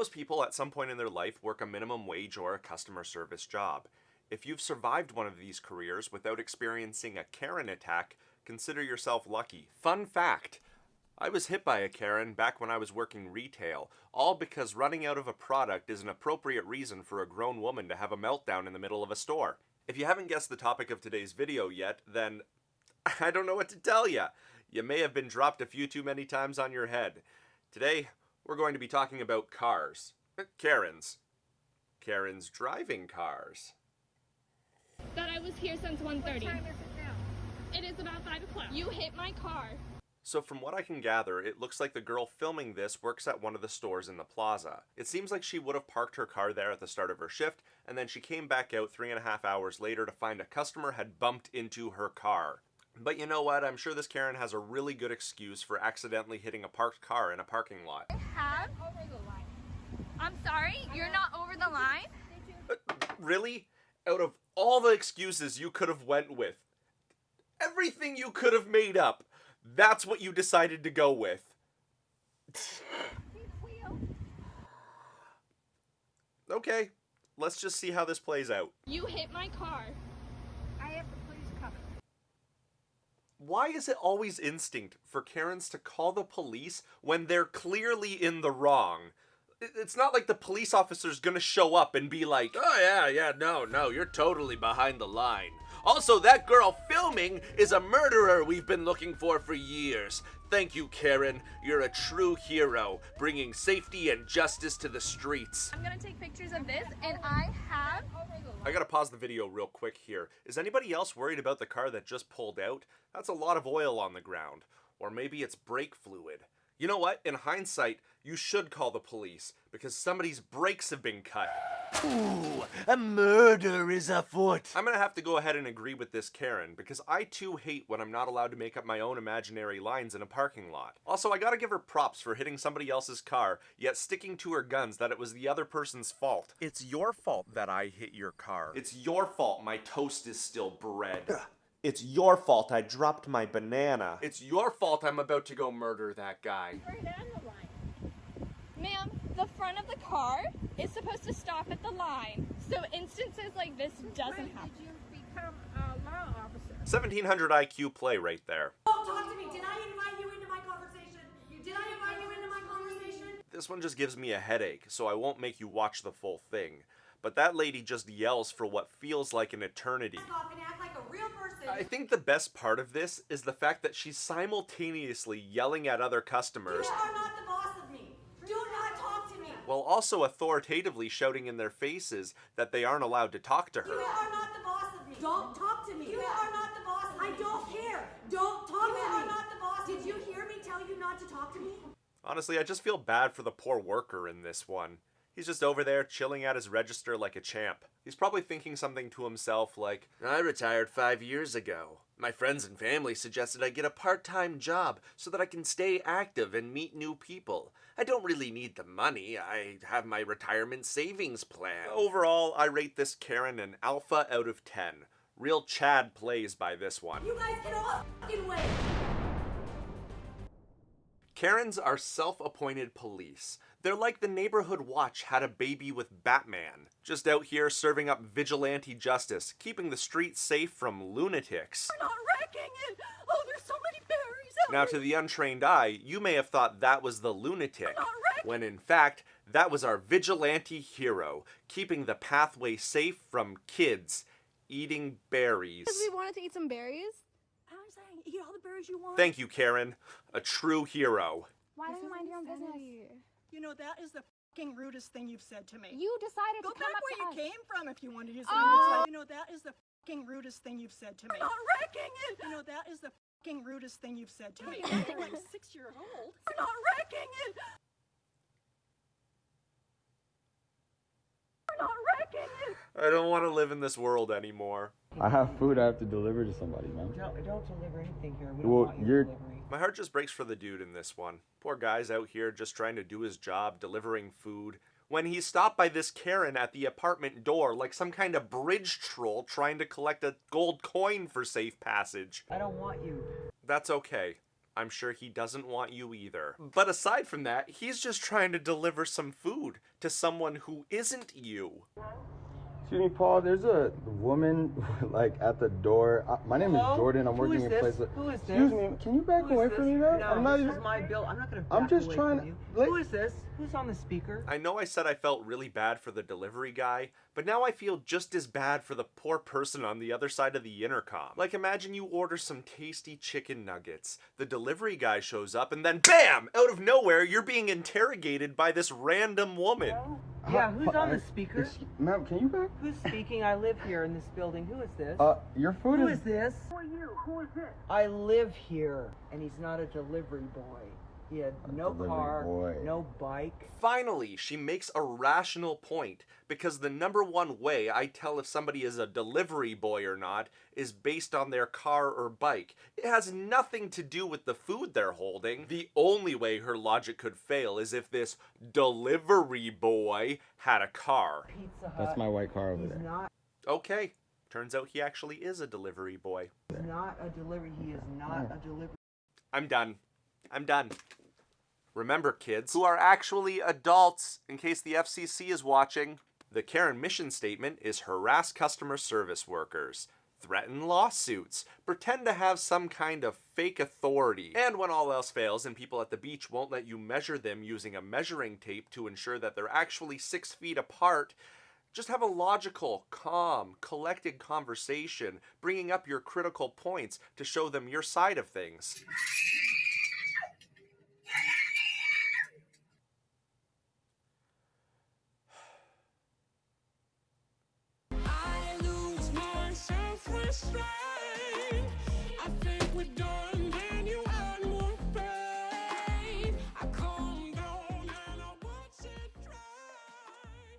Most people at some point in their life work a minimum wage or a customer service job. If you've survived one of these careers without experiencing a Karen attack, consider yourself lucky. Fun fact, I was hit by a Karen back when I was working retail, all because running out of a product is an appropriate reason for a grown woman to have a meltdown in the middle of a store. If you haven't guessed the topic of today's video yet, then I don't know what to tell you. You may have been dropped a few too many times on your head. Today, we're going to be talking about cars. Karens. Karens driving cars. That I was here since 1:30. What time is it now? It is about 5 o'clock. You hit my car. So from what I can gather, it looks like the girl filming this works at one of the stores in the plaza. It seems like she would have parked her car there at the start of her shift, and then she came back out 3.5 hours later to find a customer had bumped into her car. But you know what? I'm sure this Karen has a really good excuse for accidentally hitting a parked car in a parking lot. Over the line. I'm sorry, you're not over the line? Really? Out of all the excuses you could have went with, everything you could have made up, that's what you decided to go with. Okay, let's just see how this plays out. You hit my car. I have the police coming. Why is it always instinct for Karens to call the police when they're clearly in the wrong? It's not like the police officer's gonna show up and be like, oh yeah, no, you're totally behind the line. Also, that girl filming is a murderer we've been looking for years. Thank you, Karen. You're a true hero, bringing safety and justice to the streets. I'm gonna take pictures of this, and I have... I gotta pause the video real quick here. Is anybody else worried about the car that just pulled out? That's a lot of oil on the ground. Or maybe it's brake fluid. You know what? In hindsight, you should call the police, because somebody's brakes have been cut. Ooh, a murder is afoot. I'm gonna have to go ahead and agree with this Karen, because I too hate when I'm not allowed to make up my own imaginary lines in a parking lot. Also, I gotta give her props for hitting somebody else's car, yet sticking to her guns that it was the other person's fault. It's your fault that I hit your car. It's your fault my toast is still bread. It's your fault I dropped my banana. It's your fault I'm about to go murder that guy. Right on the line. Ma'am, the front of the car is supposed to stop at the line. So instances like this doesn't When happen. did you become a law officer? 1700 IQ play right there. Don't talk to me. Did I invite you into my conversation? Did I invite you into my conversation? This one just gives me a headache, so I won't make you watch the full thing. But that lady just yells for what feels like an eternity. Stop and act like a real person. I think the best part of this is the fact that she's simultaneously yelling at other customers You are not the boss of me. Do not talk to me. while also authoritatively shouting in their faces that they aren't allowed to talk to You her. are not the boss of me. Don't talk to me. You are not the boss of me. I don't care. Don't talk to me. You are not the boss. Did you hear me tell you not to talk to me? Honestly, I just feel bad for the poor worker in this one. He's just over there chilling at his register like a champ. He's probably thinking something to himself like, I retired 5 years ago. My friends and family suggested I get a part-time job so that I can stay active and meet new people. I don't really need the money. I have my retirement savings plan. Overall, I rate this Karen an alpha out of 10. Real Chad plays by this one. You guys get all fucking way. Karens are self-appointed police. They're like the neighborhood watch had a baby with Batman. Just out here serving up vigilante justice, keeping the streets safe from lunatics. We're not wrecking it. Oh, there's so many berries. Now to the untrained eye, you may have thought that was the lunatic, when in fact, that was our vigilante hero, keeping the pathway safe from kids eating berries. Because we wanted to eat some berries. I'm saying, eat all the berries you want. Thank you, Karen. A true hero. Why don't you mind your own business? You know, that is the fucking rudest thing you've said to me. You decided Go to come back up where to you us. came from if you want to use Oh. language like, you know, that is the fucking rudest thing you've said to me. We're not wrecking it. You know, that is the fucking rudest thing you've said to me. We're I'm 6 years old. not wrecking it. We're not wrecking it. I don't want to live in this world anymore. I have food I have to deliver to somebody, man. Don't deliver anything here. We don't Well, want you you're- delivering. My heart just breaks for the dude in this one. Poor guy's out here just trying to do his job, delivering food, when he's stopped by this Karen at the apartment door like some kind of bridge troll trying to collect a gold coin for safe passage. I don't want you. That's okay. I'm sure he doesn't want you either. But aside from that, he's just trying to deliver some food to someone who isn't you. Excuse me, Paul. There's a woman like at the door. My name is Hello? Jordan. I'm Who working is in this? place. Who is this? Excuse me. Can you back Who is away this? from me, man? No, I'm not this even. is my bill. I'm not gonna. I'm back just away trying from to- you. like- Who is this? Who's on the speaker? I know I said I felt really bad for the delivery guy, but now I feel just as bad for the poor person on the other side of the intercom. Like, imagine you order some tasty chicken nuggets, the delivery guy shows up, and then BAM! Out of nowhere, you're being interrogated by this random woman. Yeah, who's on the speaker? Ma'am, can you back? Who's speaking? I live here in this building. Who is this? Your food Who is. is this? Who are you? Who is this? I live here, and he's not a delivery boy. He had no delivery car, boy. no bike. Finally, she makes a rational point, because the number one way I tell if somebody is a delivery boy or not is based on their car or bike. It has nothing to do with the food they're holding. The only way her logic could fail is if this delivery boy had a car. Pizza Hut. That's my white car over He's there. not. Okay, turns out he actually is a delivery boy. He's not a delivery. He is not a delivery. I'm done. I'm done. Remember, kids, who are actually adults, in case the FCC is watching, the Karen mission statement is harass customer service workers, threaten lawsuits, pretend to have some kind of fake authority, and when all else fails and people at the beach won't let you measure them using a measuring tape to ensure that they're actually 6 feet apart, just have a logical, calm, collected conversation, bringing up your critical points to show them your side of things. I lose my self-restraint.